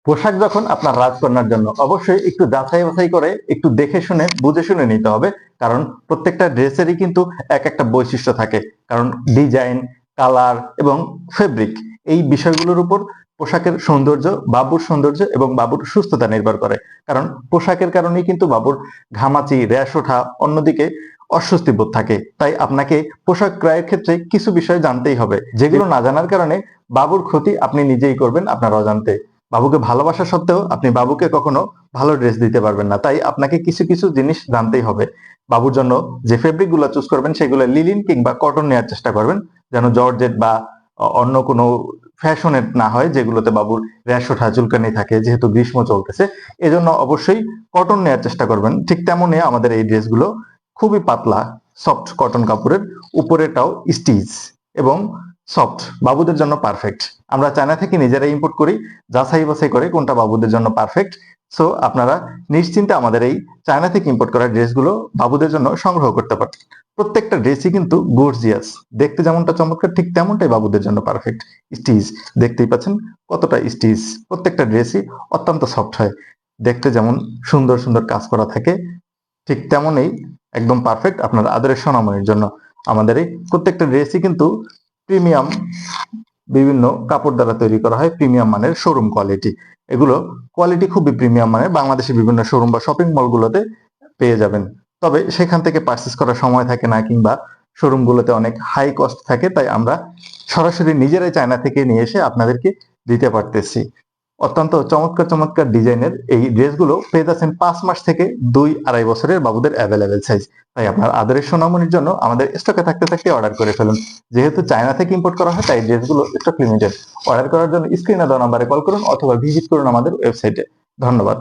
পোশাক যখন আপনার রাজকন্যার জন্য অবশ্যই একটু যাচাই বাছাই করে একটু দেখে শুনে বুঝে শুনে নিতে হবে। কারণ প্রত্যেকটা ড্রেসেরই কিন্তু এক একটা বৈশিষ্ট্য থাকে। কারণ ডিজাইন, কালার এবং ফেব্রিক এই বিষয়গুলোর উপর পোশাকের সৌন্দর্য, বাবুর সৌন্দর্য এবং বাবুর সুস্থতা নির্ভর করে। কারণ পোশাকের কারণেই কিন্তু বাবুর ঘামাচি, র্যাশ ওঠা, অন্যদিকে অস্বস্তি বোধ থাকে। তাই আপনাকে পোশাক ক্রয়ের ক্ষেত্রে কিছু বিষয় জানতেই হবে, যেগুলো না জানার কারণে বাবুর ক্ষতি আপনি নিজেই করবেন আপনার অজান্তে। বাবুকে ভালোবাসা সত্ত্বেও আপনি বাবুকে কখনো ভালো ড্রেস দিতে পারবেন না। তাই আপনাকে কিছু কিছু জিনিস জানতেই হবে। বাবুর জন্য যে ফেব্রিক গুলো চুজ করবেন সেগুলো লিলিন কিংবা কটন নেওয়ার চেষ্টা করবেন, যেন জর্জেট বা অন্য কোনো ফ্যাশনের না হয়, যেগুলোতে বাবুর র্যাশ ওঠা, চুলকানি থাকে, যেহেতু গ্রীষ্ম চলতেছে। এজন্য অবশ্যই কটন নেওয়ার চেষ্টা করবেন। ঠিক তেমনই আমাদের এই ড্রেসগুলো খুবই পাতলা, সফট কটন কাপড়ের, উপরেটাও স্টিচ এবং সফট, বাবুদের জন্য পারফেক্ট। আমরা চায়না থেকে নিজেরাই ইম্পোর্ট করি, যাচাই বাছাই করে কোনটা বাবুদের জন্য পারফেক্ট। সো আপনারা নিশ্চিন্তে আমাদের এই চায়না থেকে ইম্পোর্ট করা ড্রেসগুলো বাবুদের জন্য সংগ্রহ করতে পারেন। প্রত্যেকটা ড্রেসই কিন্তু গর্জিয়াস, দেখতে যেমনটা চমৎকার ঠিক তেমনটাই বাবুদের জন্য পারফেক্ট। স্টিচ দেখতেই পাচ্ছেন কতটা স্টিচ, প্রত্যেকটা ড্রেসই অত্যন্ত সফট হয়, দেখতে যেমন সুন্দর সুন্দর কাজ করা থাকে ঠিক তেমনই একদম পারফেক্ট আপনার আদরের সোনামণির জন্য। আমাদের এই প্রত্যেকটা ড্রেসই কিন্তু প্রিমিয়াম বিভিন্ন কাপড় দ্বারা তৈরি করা হয়, প্রিমিয়াম মানের শোরুম কোয়ালিটি। এগুলো কোয়ালিটি খুবই প্রিমিয়াম মানের, বাংলাদেশের বিভিন্ন শোরুম বা শপিং মলগুলোতে পেয়ে যাবেন। তবে সেখান থেকে পারচেস করার সময় থাকে না, কিংবা শোরুমগুলোতে অনেক হাই কস্ট থাকে, তাই আমরা সরাসরি নিজেরাই চায়না থেকে নিয়ে এসে আপনাদেরকে দিতে পারতেছি। অত্যন্ত চমৎকার চমৎকার ডিজাইনের এই ড্রেসগুলো পেয়ে যাচ্ছেন 5 মাস থেকে 2-2.5 বছরের বাবুদের অ্যাভেলেবেল সাইজ। তাই আপনার আদরের সোনামণির জন্য আমাদের স্টকে থাকতে থাকতে অর্ডার করে ফেলুন। যেহেতু চায়না থেকে ইম্পোর্ট করা হয় তাই ড্রেসগুলো স্টক লিমিটেড। অর্ডার করার জন্য স্ক্রিনে দেওয়া নাম্বারে কল করুন অথবা ভিজিট করুন আমাদের ওয়েবসাইটে। ধন্যবাদ।